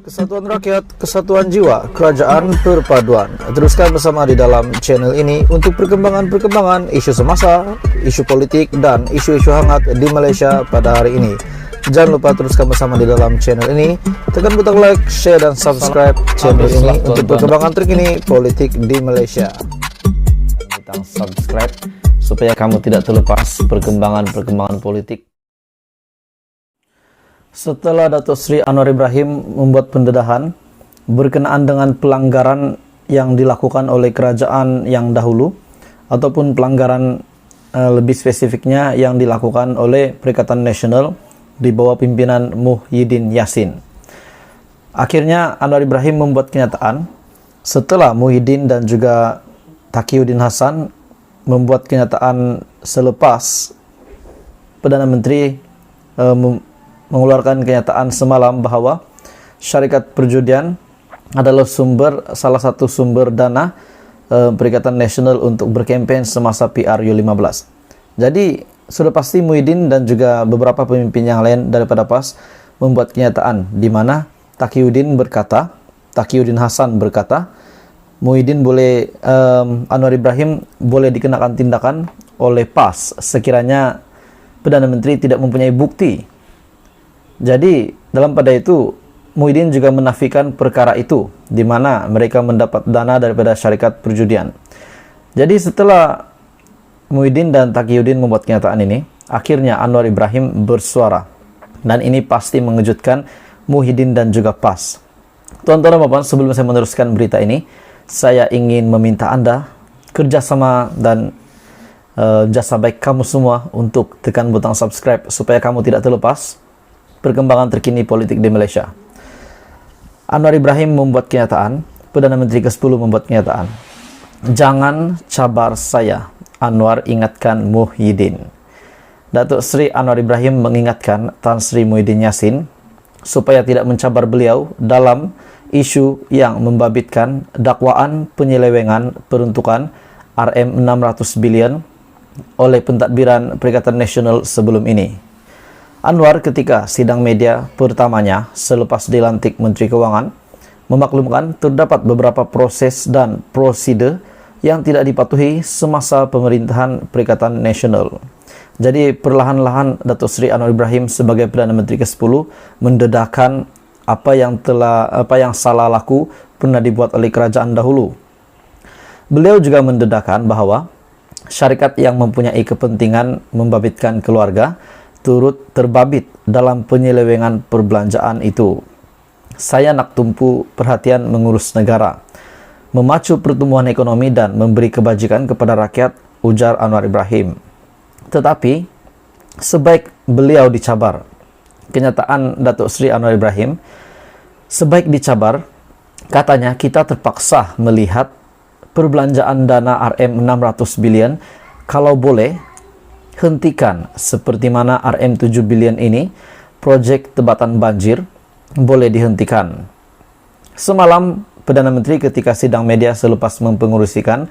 Kesatuan rakyat, kesatuan jiwa, kerajaan perpaduan. Teruskan bersama di dalam channel ini untuk perkembangan-perkembangan isu semasa, isu politik, dan isu-isu hangat di Malaysia pada hari ini. Jangan lupa teruskan bersama di dalam channel ini. Tekan butang like, share, dan subscribe channel ini untuk perkembangan terkini politik di Malaysia. Butang subscribe supaya kamu tidak terlepas perkembangan-perkembangan politik. Setelah Datuk Seri Anwar Ibrahim membuat pendedahan berkenaan dengan pelanggaran yang dilakukan oleh kerajaan yang dahulu ataupun pelanggaran lebih spesifiknya yang dilakukan oleh Perikatan Nasional di bawah pimpinan Muhyiddin Yassin. Akhirnya Anwar Ibrahim membuat kenyataan setelah Muhyiddin dan juga Taqiyuddin Hassan membuat kenyataan selepas Perdana Menteri mengeluarkan kenyataan semalam bahwa syarikat perjudian adalah salah satu sumber dana Perikatan Nasional untuk berkempen semasa PRU15. Jadi sudah pasti Muhyiddin dan juga beberapa pemimpin yang lain daripada PAS membuat kenyataan di mana Taqiyuddin Hassan berkata Muhyiddin boleh Anwar Ibrahim boleh dikenakan tindakan oleh PAS sekiranya Perdana Menteri tidak mempunyai bukti. Jadi dalam pada itu Muhyiddin juga menafikan perkara itu di mana mereka mendapat dana daripada syarikat perjudian. Jadi setelah Muhyiddin dan Taqiyuddin membuat kenyataan ini, akhirnya Anwar Ibrahim bersuara dan ini pasti mengejutkan Muhyiddin dan juga PAS. Tuan-tuan dan puan, sebelum saya meneruskan berita ini, saya ingin meminta Anda kerjasama dan jasa baik kamu semua untuk tekan butang subscribe supaya kamu tidak terlepas perkembangan terkini politik di Malaysia. Anwar Ibrahim membuat kenyataan, Perdana Menteri ke-10 membuat kenyataan. Jangan cabar saya, Anwar ingatkan Muhyiddin. Datuk Seri Anwar Ibrahim mengingatkan Tan Sri Muhyiddin Yassin supaya tidak mencabar beliau dalam isu yang membabitkan dakwaan penyelewengan peruntukan RM600 bilion oleh pentadbiran Perikatan Nasional sebelum ini. Anwar ketika sidang media pertamanya selepas dilantik Menteri Kewangan memaklumkan terdapat beberapa proses dan prosedur yang tidak dipatuhi semasa pemerintahan Perikatan Nasional. Jadi perlahan-lahan Datuk Seri Anwar Ibrahim sebagai Perdana Menteri ke-10 mendedahkan apa yang salah laku pernah dibuat oleh kerajaan dahulu. Beliau juga mendedahkan bahwa syarikat yang mempunyai kepentingan membabitkan keluarga turut terbabit dalam penyelewengan perbelanjaan itu. Saya nak tumpu perhatian mengurus negara, memacu pertumbuhan ekonomi dan memberi kebajikan kepada rakyat, ujar Anwar Ibrahim. Tetapi sebaik beliau dicabar, kenyataan Datuk Seri Anwar Ibrahim, sebaik dicabar, katanya kita terpaksa melihat perbelanjaan dana RM600 bilion, kalau boleh hentikan seperti mana RM7 bilion ini, projek tebatan banjir boleh dihentikan. Semalam Perdana Menteri ketika sidang media selepas mempengerusikan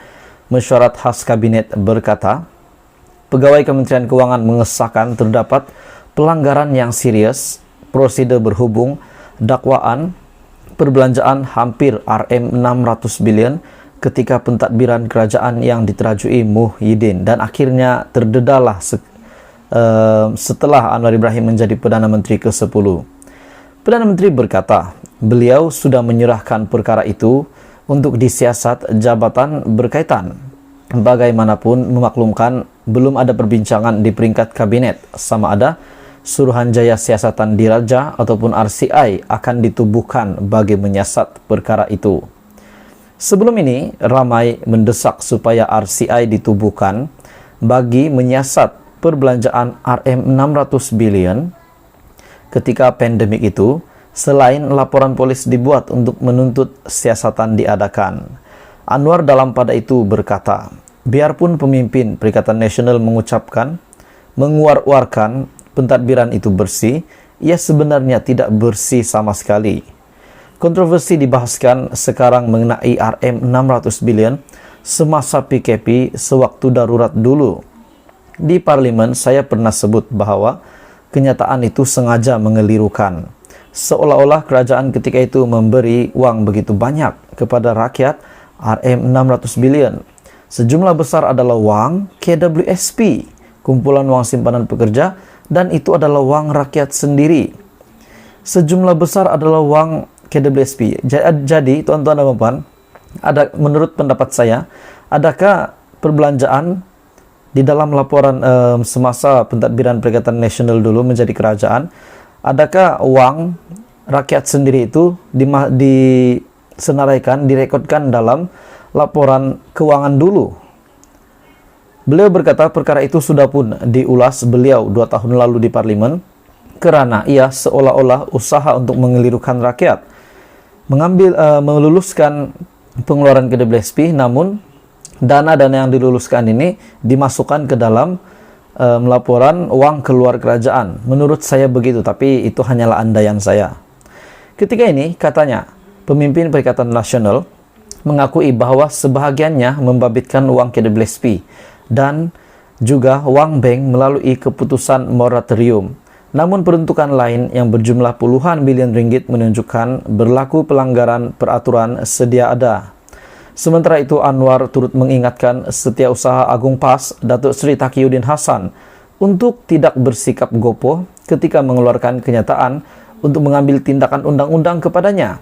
mesyuarat khas kabinet berkata, pegawai Kementerian Kewangan mengesahkan terdapat pelanggaran yang serius prosedur berhubung dakwaan perbelanjaan hampir RM600 bilion ketika pentadbiran kerajaan yang diterajui Muhyiddin, dan akhirnya terdedahlah setelah Anwar Ibrahim menjadi Perdana Menteri ke-10. Perdana Menteri berkata, beliau sudah menyerahkan perkara itu untuk disiasat jabatan berkaitan. Bagaimanapun memaklumkan belum ada perbincangan di peringkat kabinet sama ada Suruhanjaya Siasatan Diraja ataupun RCI akan ditubuhkan bagi menyiasat perkara itu. Sebelum ini, ramai mendesak supaya RCI ditubuhkan bagi menyiasat perbelanjaan RM600 bilion ketika pandemik itu, selain laporan polis dibuat untuk menuntut siasatan diadakan. Anwar dalam pada itu berkata, biarpun pemimpin Perikatan Nasional menguar-uarkan pentadbiran itu bersih, ia sebenarnya tidak bersih sama sekali. Kontroversi dibahaskan sekarang mengenai RM600 bilion semasa PKP sewaktu darurat dulu. Di parlimen saya pernah sebut bahwa kenyataan itu sengaja mengelirukan. seolah-olah kerajaan ketika itu memberi uang begitu banyak kepada rakyat, Rm600 billion. Sejumlah besar adalah uang KWSP, kumpulan uang simpanan pekerja, dan itu adalah uang rakyat sendiri. Sejumlah besar adalah uang KWSP. Jadi, tuan-tuan dan puan, menurut pendapat saya, adakah perbelanjaan di dalam laporan semasa pentadbiran Perikatan Nasional dulu menjadi kerajaan, adakah uang rakyat sendiri itu disenaraikan, direkodkan dalam laporan keuangan dulu? Beliau berkata perkara itu sudah pun diulas beliau 2 tahun lalu di parlimen, kerana ia seolah-olah usaha untuk mengelirukan rakyat, meluluskan pengeluaran KWSP, namun dana-dana yang diluluskan ini dimasukkan ke dalam laporan uang keluar kerajaan. Menurut saya begitu, tapi itu hanyalah andaian saya. Ketika ini, katanya, pemimpin Perikatan Nasional mengakui bahwa sebahagiannya membabitkan uang KWSP dan juga uang bank melalui keputusan moratorium. Namun peruntukan lain yang berjumlah puluhan bilion ringgit menunjukkan berlaku pelanggaran peraturan sedia ada. Sementara itu, Anwar turut mengingatkan Setiausaha Agung PAS, Datuk Seri Taqiyuddin Hassan, untuk tidak bersikap gopoh ketika mengeluarkan kenyataan untuk mengambil tindakan undang-undang kepadanya.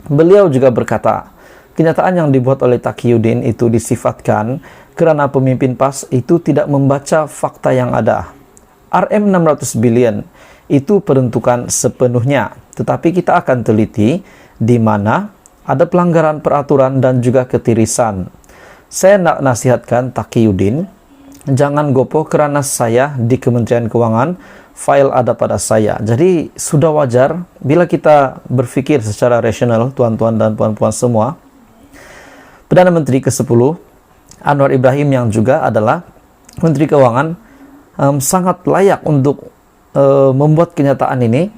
Beliau juga berkata, kenyataan yang dibuat oleh Taqiyuddin itu disifatkan kerana pemimpin PAS itu tidak membaca fakta yang ada. Rm600 billion itu peruntukan sepenuhnya, tetapi kita akan teliti di mana ada pelanggaran peraturan dan juga ketirisan. Saya nak nasihatkan Taqiyuddin, jangan gopoh kerana saya di Kementerian Keuangan, file ada pada saya. Jadi sudah wajar bila kita berfikir secara rasional, tuan-tuan dan puan-puan semua. Perdana Menteri ke-10, Anwar Ibrahim yang juga adalah Menteri Keuangan, sangat layak untuk membuat kenyataan ini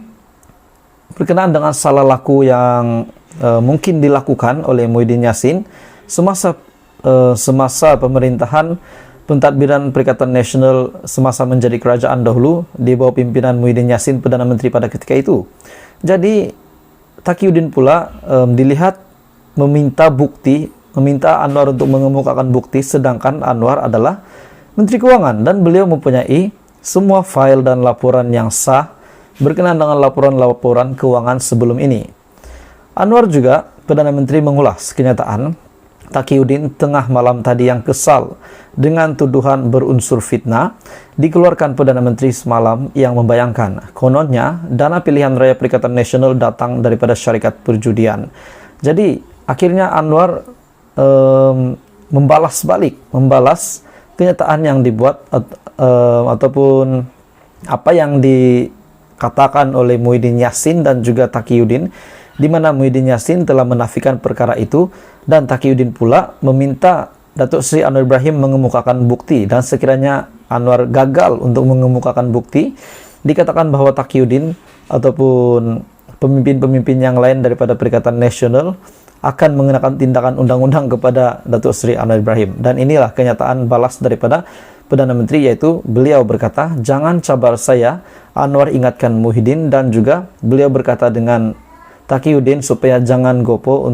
berkenaan dengan salah laku yang mungkin dilakukan oleh Muhyiddin Yassin semasa pemerintahan pentadbiran Perikatan Nasional semasa menjadi kerajaan dahulu di bawah pimpinan Muhyiddin Yassin, Perdana Menteri pada ketika itu. Jadi Taqiyuddin pula dilihat meminta Anwar untuk mengemukakan bukti, sedangkan Anwar adalah Menteri Keuangan dan beliau mempunyai semua file dan laporan yang sah berkenaan dengan laporan-laporan keuangan sebelum ini. Anwar juga, Perdana Menteri, mengulas kenyataan Taqiyuddin tengah malam tadi yang kesal dengan tuduhan berunsur fitnah dikeluarkan Perdana Menteri semalam yang membayangkan kononnya dana pilihan raya Perikatan Nasional datang daripada syarikat perjudian. Jadi akhirnya Anwar membalas kenyataan yang dibuat ataupun apa yang dikatakan oleh Muhyiddin Yassin dan juga Taqiyuddin, di mana Muhyiddin Yassin telah menafikan perkara itu dan Taqiyuddin pula meminta Datuk Seri Anwar Ibrahim mengemukakan bukti, dan sekiranya Anwar gagal untuk mengemukakan bukti, dikatakan bahwa Taqiyuddin ataupun pemimpin-pemimpin yang lain daripada Perikatan Nasional akan mengenakan tindakan undang-undang kepada Datuk Seri Anwar Ibrahim. Dan inilah kenyataan balas daripada Perdana Menteri, yaitu beliau berkata, jangan cabar saya. Anwar ingatkan Muhyiddin dan juga beliau berkata dengan Taqiyuddin supaya jangan gopoh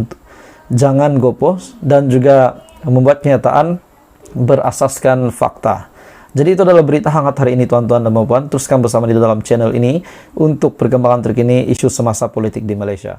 dan juga membuat kenyataan berasaskan fakta. Jadi itu adalah berita hangat hari ini, tuan-tuan dan puan. Teruskan bersama di dalam channel ini untuk perkembangan terkini isu semasa politik di Malaysia.